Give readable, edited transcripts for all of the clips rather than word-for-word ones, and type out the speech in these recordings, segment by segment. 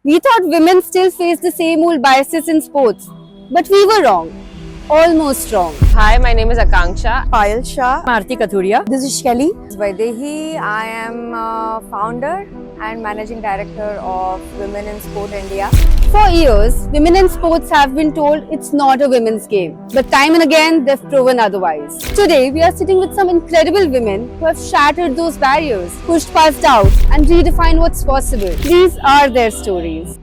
We thought women still face the same old biases in sports, but we were wrong. Almost wrong. Hi, my name is Akanksha. Payal Shah. Marti Kathuria. This is Shelly. Vaidehi. I am founder and managing director of Women in Sport India. For years, women in sports have been told it's not a women's game. But time and again, they've proven otherwise. Today, we are sitting with some incredible women who have shattered those barriers, pushed past doubts, and redefined what's possible. These are their stories.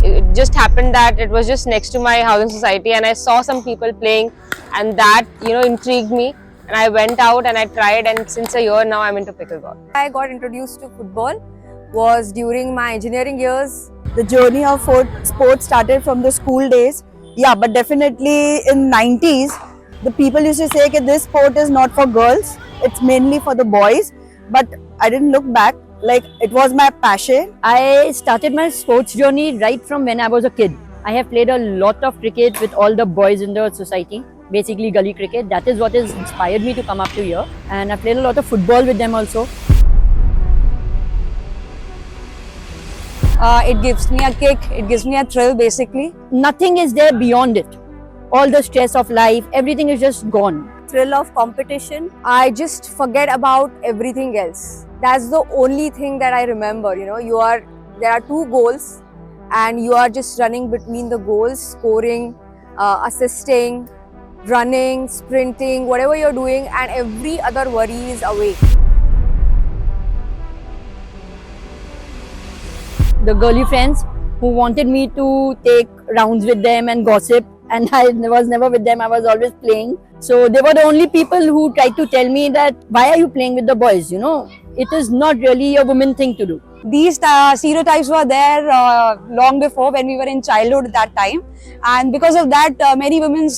It just happened that it was just next to my housing society and I saw some people playing and that, intrigued me. And I went out and I tried, and since a year now I'm into pickleball. I got introduced to football was during my engineering years. The journey of sports started from the school days. Yeah, but definitely in 90s, the people used to say that this sport is not for girls. It's mainly for the boys. But I didn't look back. Like, it was my passion. I started my sports journey right from when I was a kid. I have played a lot of cricket with all the boys in the society, basically gully cricket. That is what has inspired me to come up to here. And I played a lot of football with them also. It gives me a kick, it gives me a thrill basically. Nothing is there beyond it. All the stress of life, everything is just gone. Thrill of competition. I just forget about everything else. That's the only thing that I remember. There are two goals and you are just running between the goals, scoring, assisting, running, sprinting, whatever you're doing, and every other worry is away. The girly friends who wanted me to take rounds with them and gossip, and I was never with them, I was always playing. So they were the only people who tried to tell me that, why are you playing with the boys? It is not really a woman thing to do. These stereotypes were there long before, when we were in childhood at that time, and because of that many women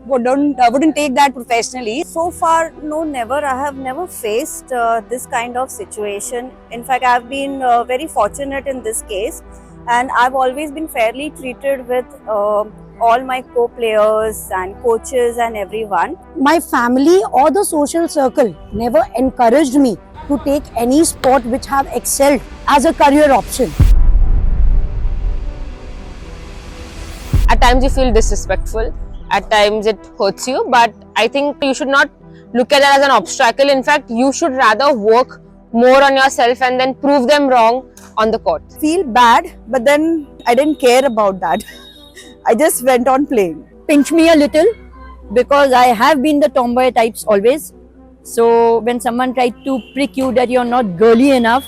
wouldn't take that professionally. So far, no, never. I have never faced this kind of situation. In fact, I've been very fortunate in this case, and I've always been fairly treated with all my co-players and coaches and everyone. My family or the social circle never encouraged me to take any sport which have excelled as a career option. At times you feel disrespectful, at times it hurts you, but I think you should not look at it as an obstacle. In fact, you should rather work more on yourself and then prove them wrong on the court. Feel bad, but then I didn't care about that. I just went on playing. Pinch me a little, because I have been the tomboy types always. So when someone tried to prick you that you're not girly enough,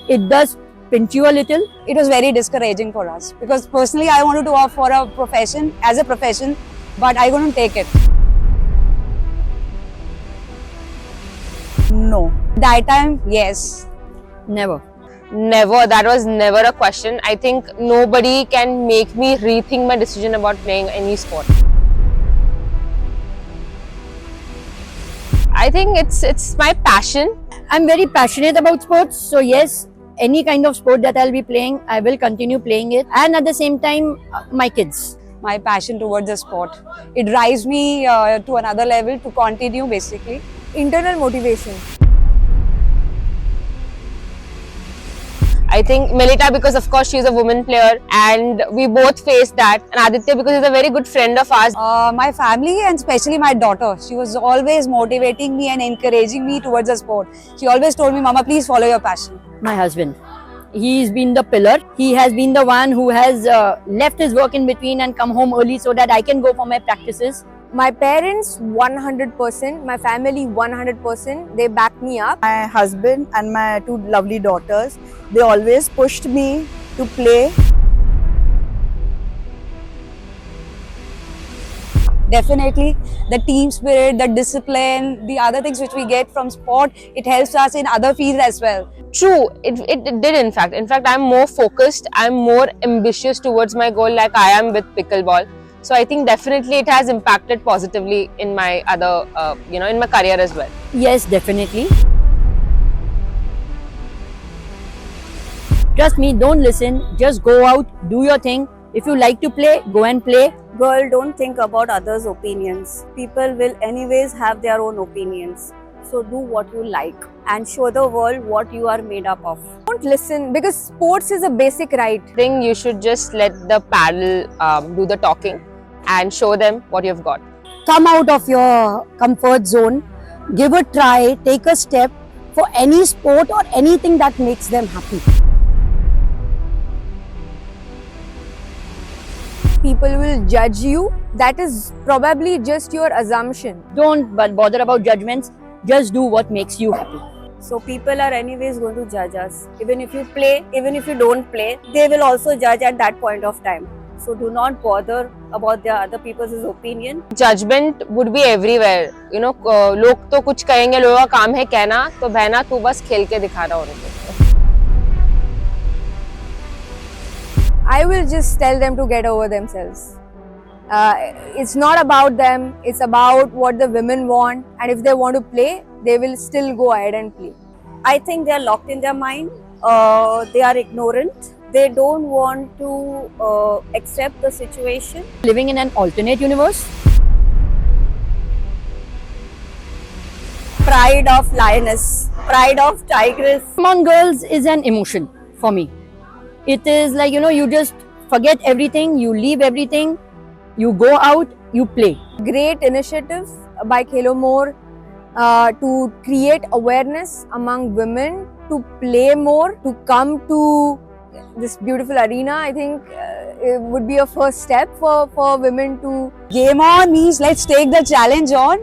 it does pinch you a little. It was very discouraging for us because personally I wanted to opt for a profession, as a profession, but I couldn't take it. No. That time, yes. Never. Never, that was never a question. I think nobody can make me rethink my decision about playing any sport. I think it's my passion. I'm very passionate about sports, so yes, any kind of sport that I'll be playing, I will continue playing it, and at the same time, my kids. My passion towards the sport, it drives me to another level to continue basically. Internal motivation. I think Melita, because of course she's a woman player and we both faced that, and Aditya because he's a very good friend of ours. My family and especially my daughter, she was always motivating me and encouraging me towards the sport. She always told me, Mama, please follow your passion. My husband, he's been the pillar. He has been the one who has left his work in between and come home early so that I can go for my practices. My parents 100%, my family 100%, they backed me up. My husband and my two lovely daughters, they always pushed me to play. Definitely, the team spirit, the discipline, the other things which we get from sport, it helps us in other fields as well. True, it did in fact. In fact, I'm more focused, I'm more ambitious towards my goal like I am with pickleball. So I think definitely it has impacted positively in my other, in my career as well. Yes, definitely. Trust me, don't listen, just go out, do your thing. If you like to play, go and play. Girl, don't think about others' opinions. People will anyways have their own opinions. So do what you like. and show the world what you are made up of. Don't listen because sports is a basic right. I think you should just let the paddle do the talking and show them what you've got. Come out of your comfort zone, give a try, take a step for any sport or anything that makes them happy. People will judge you. That is probably just your assumption. Don't bother about judgments. Just do what makes you happy. So people are anyways going to judge us. Even if you play, even if you don't play, they will also judge at that point of time. So do not bother about the other people's opinion. Judgment would be everywhere. You know, लोग तो कुछ कहेंगे, लोगों का काम है कहना, तो बहना तू बस खेल के दिखा रहा उनको. I will just tell them to get over themselves. It's not about them, it's about what the women want, and if they want to play, they will still go ahead and play. I think they are locked in their mind. They are ignorant. They don't want to accept the situation. Living in an alternate universe. Pride of lioness, pride of tigress. Among girls is an emotion for me. It is like, you just forget everything, you leave everything, you go out, you play. Great initiative by Khelo More to create awareness among women to play more, to come to this beautiful arena. I think it would be a first step for women to. Game on means let's take the challenge on.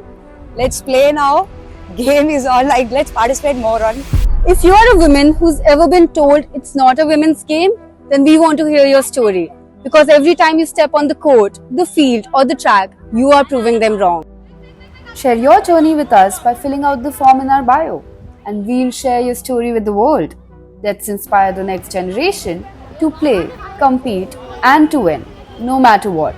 Let's play now. Game is on, like let's participate more on. If you are a woman who's ever been told it's not a women's game, then we want to hear your story. Because every time you step on the court, the field or the track, you are proving them wrong. Share your journey with us by filling out the form in our bio, and we'll share your story with the world. Let's inspire the next generation to play, compete and to win, no matter what.